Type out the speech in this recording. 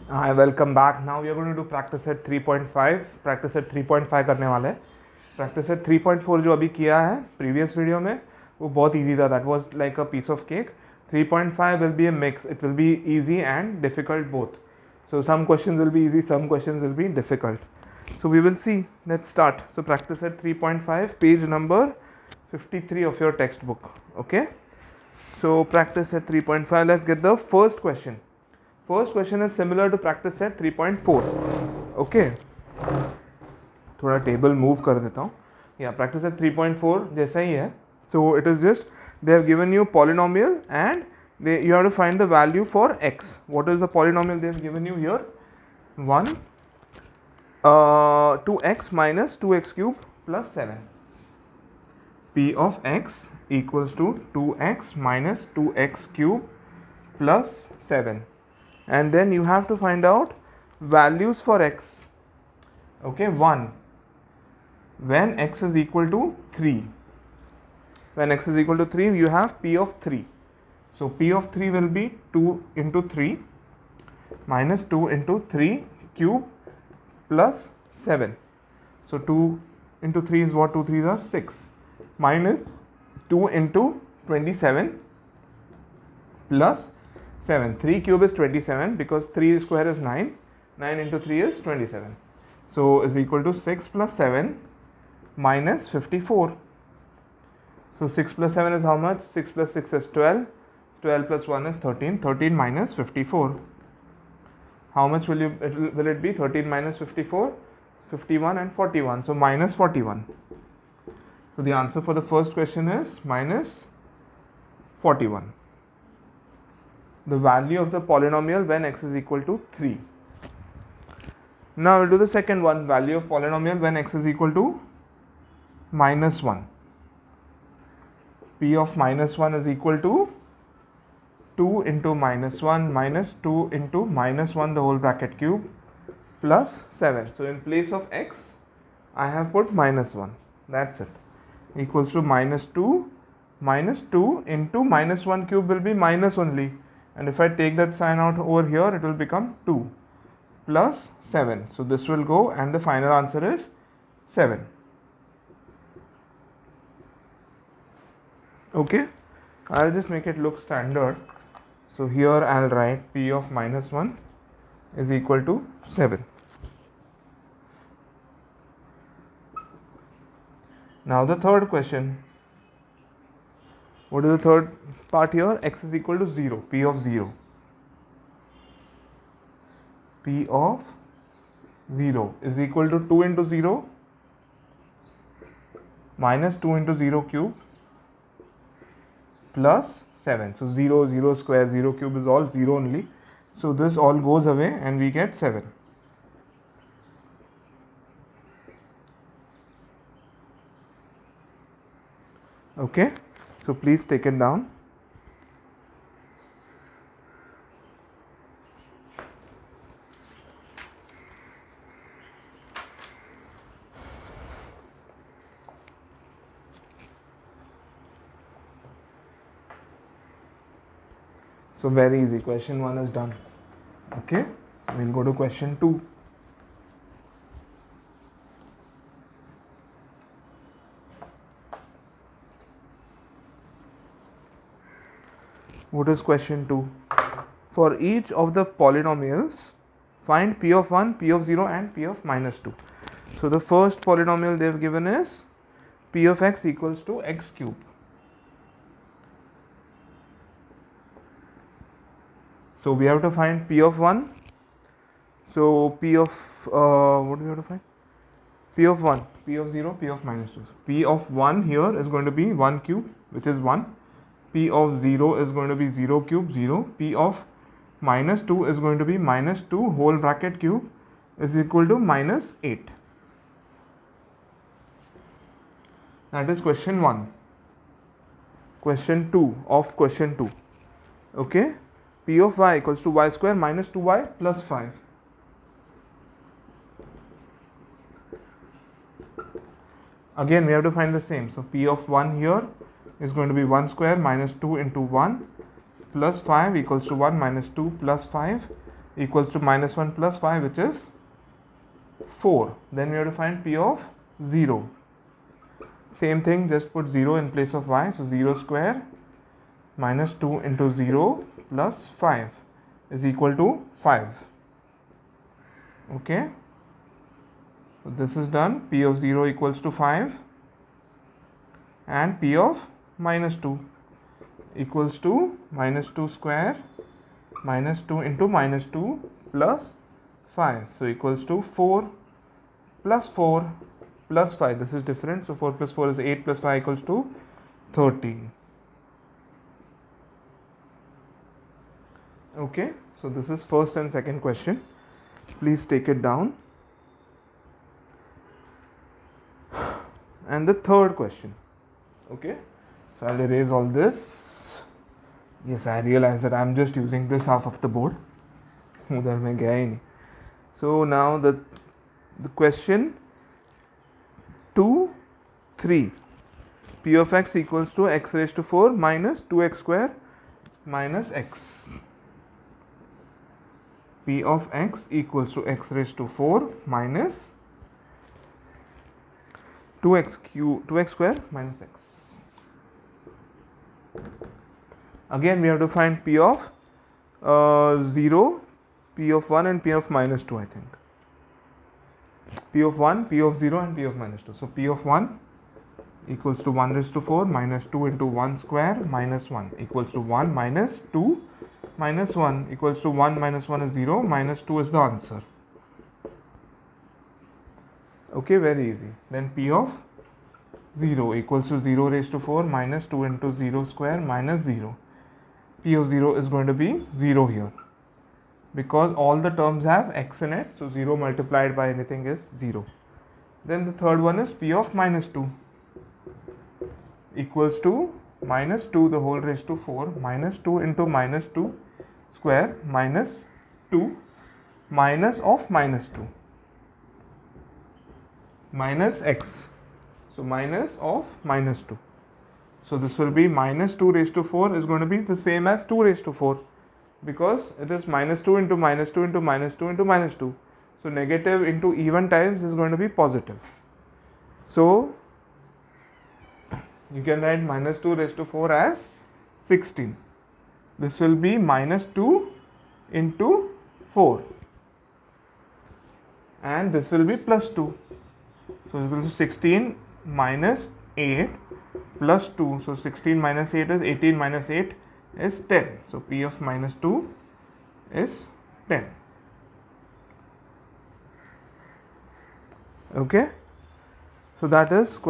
Hi, welcome back. Now we are going to do practice set 3.5. Practice set 3.5 करने वाले हैं. Practice set 3.4 जो अभी किया है previous video में वो बहुत easy था. That was like a piece of cake. 3.5 will be a mix. It will be easy and difficult both. So some questions will be easy, some questions will be difficult. So we will see. Let's start. So practice set 3.5, page number 53 of your textbook. Okay. So practice set 3.5. Let's get the first question. First question is similar to practice set 3.4. Okay. थोड़ा table move कर देता हूँ. Yeah, practice set 3.4 जैसा ही है. So it is just they have given you polynomial and you have to find the value for x. What is the polynomial they have given you here? 1 2x minus 2x cube plus 7. P of x equals to 2x minus 2x cube plus 7. And then you have to find out values for x. Okay, 1 when x is equal to 3. When x is equal to 3 you have p of 3. So p of 3 will be 2 into 3 minus 2 into 3 cube plus 7. So 2 into 3 is what? 2 3s are 6 minus 2 into 27 plus 7. 3 cube is 27 because 3 square is 9. 9 into 3 is 27. So is equal to 6 plus 7 minus 54. So 6 plus 7 is how much? 6 plus 6 is 12. 12 plus 1 is 13. 13 minus 54. How much will it be? 13 minus 54? 51 and 41. So minus 41. So the answer for the first question is minus 41. The value of the polynomial when x is equal to 3. Now we'll do the second one, value of polynomial when x is equal to minus 1. P of minus 1 is equal to 2 into minus 1 minus 2 into minus 1 the whole bracket cube plus 7. So in place of x I have put minus 1. That's it. Equals to minus 2 into minus 1 cube will be minus only. And if I take that sign out over here, it will become 2 plus 7. So this will go and the final answer is 7. Okay, I'll just make it look standard. So here I'll write p of minus 1 is equal to 7. Now the third question. What is the third part here? X is equal to 0. P of 0. P of 0 is equal to 2 into 0 minus 2 into 0 cube plus 7. So 0, 0 square, 0 cube is all 0 only. So this all goes away and we get 7. Okay. So please take it down. So very easy. Question 1 is done. Okay. So we'll go to question 2. What is question 2? For each of the polynomials, find p of 1, p of 0 and p of minus 2. So the first polynomial they have given is p of x equals to x cube. So we have to find p of 1. So p of, what do we have to find? P of 1, p of 0, p of minus 2. So p of 1 here is going to be 1 cube, which is 1. P of 0 is going to be 0 cube 0. P of minus 2 is going to be minus 2 whole bracket cube is equal to minus 8. That is question 1. Question 2 of question 2. Okay. P of y equals to y square minus 2y plus 5. Again we have to find the same. So P of 1 here is going to be 1 square minus 2 into 1 plus 5 equals to 1 minus 2 plus 5 equals to minus 1 plus 5, which is 4. Then we have to find P of 0. Same thing, just put 0 in place of y. So 0 square minus 2 into 0 plus 5 is equal to 5. Okay. So this is done. P of 0 equals to 5. And P of minus 2 equals to minus 2 square minus 2 into minus 2 plus 5. So equals to 4 plus 4 plus 5. This is different. So 4 plus 4 is 8 plus 5 equals to 13. Okay. So this is first and second question. Please take it down. And the third question. Okay. So I'll erase all this. Yes, I realize that I'm just using this half of the board. So now the question 2, 3. P of x equals to x raised to 4 minus 2x square minus x. P of x equals to x raised to 4 minus 2x square minus x. Again, we have to find P of 0, P of 1 and P of minus 2, I think. P of 1, P of 0 and P of minus 2. So P of 1 equals to 1 raised to 4 minus 2 into 1 square minus 1 equals to 1 minus 2 minus 1 equals to 1 minus 1 is 0, minus 2 is the answer. Okay, very easy. Then P of 0 equals to 0 raised to 4 minus 2 into 0 square minus 0. P of 0 is going to be 0 here because all the terms have x in it. So 0 multiplied by anything is 0. Then the third one is P of minus 2 equals to minus 2 the whole raised to 4 minus 2 into minus 2 square minus 2 minus of minus 2 minus x. So minus of minus 2. So this will be minus 2 raised to 4 is going to be the same as 2 raised to 4 because it is minus 2 into minus 2 into minus 2 into minus 2. So negative into even times is going to be positive. So you can write minus 2 raised to 4 as 16. This will be minus 2 into 4 and this will be plus 2. So equal to 16 minus 8 plus 2. So 16 minus 8 is 18 minus 8 is 10. So P of minus 2 is 10. Okay. So that is question